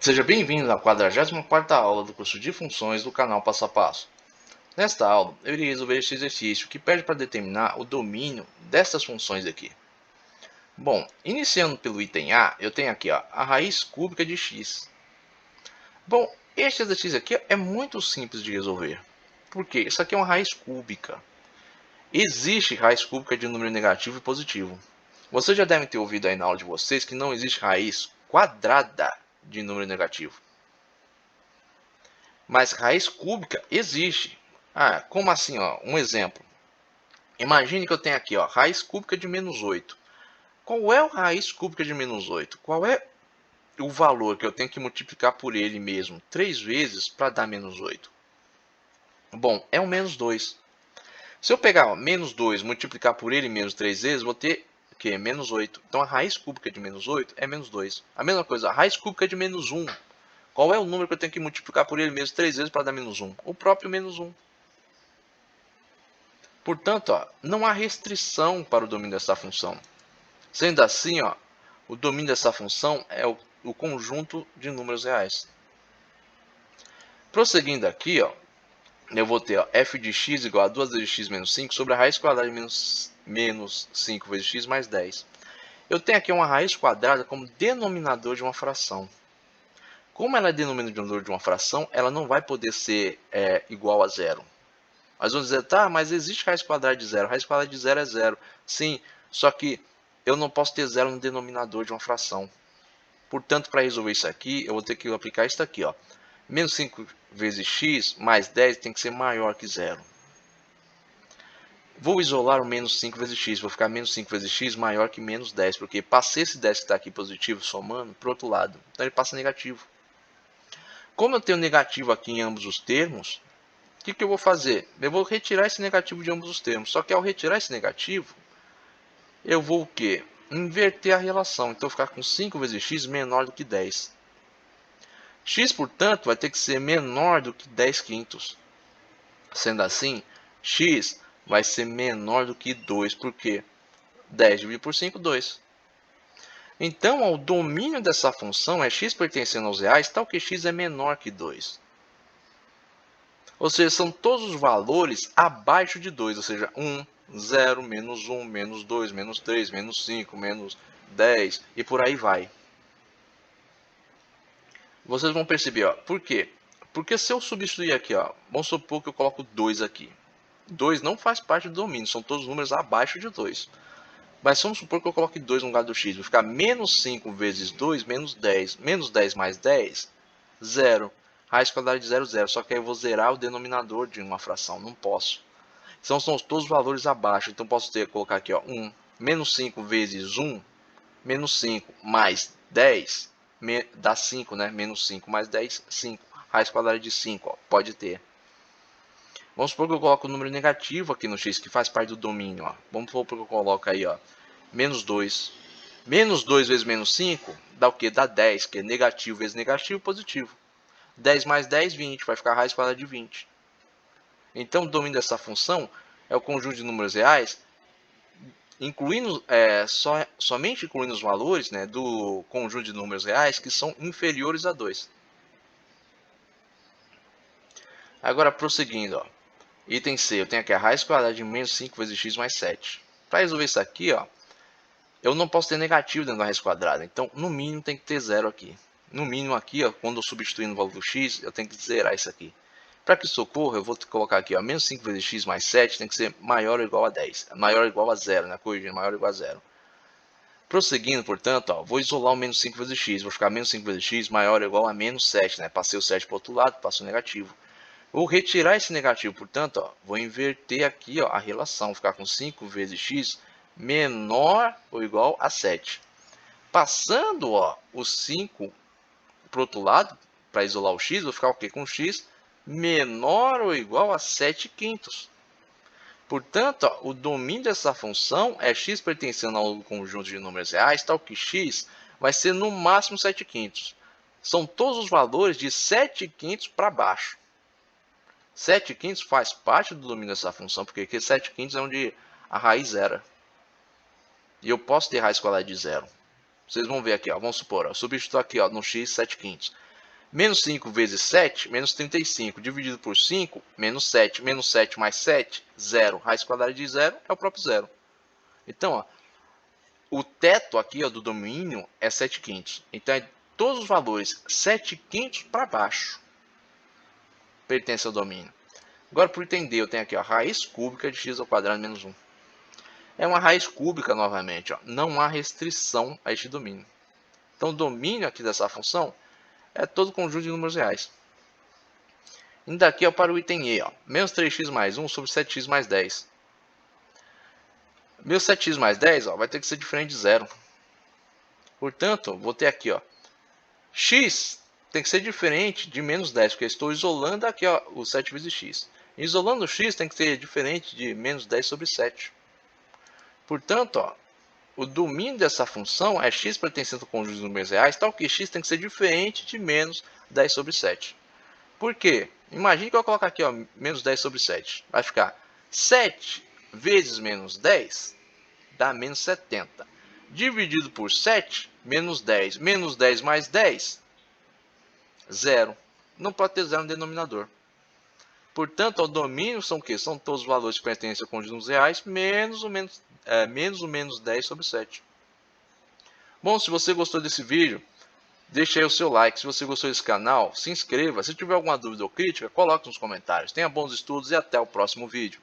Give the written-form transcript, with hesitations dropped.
Seja bem-vindo à 44ª aula do curso de funções do canal Passo a Passo. Nesta aula, eu irei resolver este exercício que pede para determinar o domínio destas funções aqui. Bom, iniciando pelo item A, eu tenho aqui a raiz cúbica de x. Bom, este exercício aqui é muito simples de resolver. Por quê? Isso aqui é uma raiz cúbica. Existe raiz cúbica de número negativo e positivo. Vocês já devem ter ouvido aí na aula de vocês que não existe raiz quadrada de número negativo. Mas raiz cúbica existe. Como assim? Um exemplo. Imagine que eu tenho aqui raiz cúbica de menos 8. Qual é a raiz cúbica de menos 8? Qual é o valor que eu tenho que multiplicar por ele mesmo 3 vezes para dar menos 8? Bom, é o menos 2. Se eu pegar menos 2 e multiplicar por ele mesmo 3 vezes, vou ter o quê? Menos 8. Então a raiz cúbica de menos 8 é menos 2. A mesma coisa, a raiz cúbica de menos 1. Qual é o número que eu tenho que multiplicar por ele mesmo 3 vezes para dar menos 1? O próprio menos 1. Portanto, não há restrição para o domínio dessa função. Sendo assim, o domínio dessa função é o conjunto de números reais. Prosseguindo aqui, eu vou ter f de x igual a 2 vezes x menos 5 sobre a raiz quadrada de menos 5 vezes x mais 10. Eu tenho aqui uma raiz quadrada como denominador de uma fração. Como ela é denominador de uma fração, ela não vai poder ser igual a zero. Mas vamos dizer, tá, mas existe raiz quadrada de zero. Raiz quadrada de zero é zero. Sim, só que eu não posso ter zero no denominador de uma fração. Portanto, para resolver isso aqui, eu vou ter que aplicar isso aqui. Menos 5 vezes x mais 10 tem que ser maior que zero. Vou isolar o menos 5 vezes x. Vou ficar menos 5 vezes x maior que menos 10. Porque passei esse 10 que está aqui positivo somando para o outro lado. Então ele passa negativo. Como eu tenho negativo aqui em ambos os termos, o que eu vou fazer? Eu vou retirar esse negativo de ambos os termos. Só que ao retirar esse negativo, eu vou o quê? Inverter a relação. Então, ficar com 5 vezes x menor do que 10. X, portanto, vai ter que ser menor do que 10 quintos. Sendo assim, x vai ser menor do que 2. Por quê? 10 dividido por 5, 2. Então, o domínio dessa função é x pertencendo aos reais, tal que x é menor que 2. Ou seja, são todos os valores abaixo de 2, ou seja, 1, 0, menos 1, menos 2, menos 3, menos 5, menos 10 e por aí vai. Vocês vão perceber, por quê? Porque se eu substituir aqui, vamos supor que eu coloco 2 aqui. 2 não faz parte do domínio, são todos números abaixo de 2. Mas vamos supor que eu coloque 2 no lugar do x, vai ficar menos 5 vezes 2, menos 10. Menos 10 mais 10, 0. Raiz quadrada de 0, 0. Só que aí eu vou zerar o denominador de uma fração, não posso. Então são todos os valores abaixo. Então posso colocar aqui 1. Menos 5 vezes 1, menos 5 mais 10, dá 5, né? Menos 5 mais 10, 5. Raiz quadrada de 5, pode ter. Vamos supor que eu coloco o número negativo aqui no x, que faz parte do domínio. Vamos supor que eu coloco aí, menos 2. Menos 2 vezes menos 5 dá o quê? Dá 10, que é negativo vezes negativo, positivo. 10 mais 10, 20. Vai ficar a raiz quadrada de 20. Então, o domínio dessa função é o conjunto de números reais, incluindo, somente incluindo os valores, né, do conjunto de números reais que são inferiores a 2. Agora, prosseguindo, item C, eu tenho aqui a raiz quadrada de menos 5 vezes x mais 7. Para resolver isso aqui, eu não posso ter negativo dentro da raiz quadrada, então no mínimo tem que ter zero aqui. No mínimo aqui, quando eu substituir no valor do x, eu tenho que zerar isso aqui. Para que isso ocorra, eu vou colocar aqui, menos 5 vezes x mais 7 tem que ser maior ou igual a 10. Maior ou igual a 0, né? Corrigindo, maior ou igual a 0. Prosseguindo, portanto, vou isolar o menos 5 vezes x. Vou ficar menos 5 vezes x maior ou igual a menos 7, né? Passei o 7 para o outro lado, passo o negativo. Vou retirar esse negativo, portanto, vou inverter aqui a relação. Vou ficar com 5 vezes x menor ou igual a 7. Passando o 5 para o outro lado, para isolar o x, vou ficar o quê? Com x menor ou igual a 7 quintos. Portanto, o domínio dessa função é x pertencendo ao conjunto de números reais, tal que x vai ser no máximo 7 quintos. São todos os valores de 7 quintos para baixo. 7 quintos faz parte do domínio dessa função, porque aqui 7 quintos é onde a raiz era. E eu posso ter raiz quadrada de zero. Vocês vão ver aqui, vamos supor, eu substituo aqui no x 7 quintos. Menos 5 vezes 7, menos 35, dividido por 5, menos 7. Menos 7 mais 7, 0. Raiz quadrada de 0 é o próprio zero. Então, ó, o teto aqui ó, do domínio é 7/5. Então, é todos os valores 7/5 para baixo pertencem ao domínio. Agora, por entender, eu tenho aqui a raiz cúbica de x ao quadrado menos 1. É uma raiz cúbica novamente. Ó. Não há restrição a este domínio. Então, o domínio aqui dessa função é todo o conjunto de números reais. Indo daqui ó, para o item E. Ó. Menos 3x mais 1 sobre 7x mais 10. Meu 7x mais 10 ó, vai ter que ser diferente de 0. Portanto, vou ter aqui ó, x tem que ser diferente de menos 10, porque eu estou isolando aqui ó, o 7 vezes x. Isolando o x tem que ser diferente de menos 10 sobre 7. Portanto, ó, o domínio dessa função é x pertencente ao conjunto de números reais, tal que x tem que ser diferente de menos 10 sobre 7. Por quê? Imagine que eu colocar aqui ó, menos 10 sobre 7. Vai ficar 7 vezes menos 10 dá menos 70. Dividido por 7, menos 10. Menos 10 mais 10, 0. Não pode ter 0 no denominador. Portanto, o domínio são o quê? São todos os valores que pertencem ao conjunto dos reais, menos o menos 10 sobre 7. Bom, se você gostou desse vídeo, deixe aí o seu like. Se você gostou desse canal, se inscreva. Se tiver alguma dúvida ou crítica, coloque nos comentários. Tenha bons estudos e até o próximo vídeo.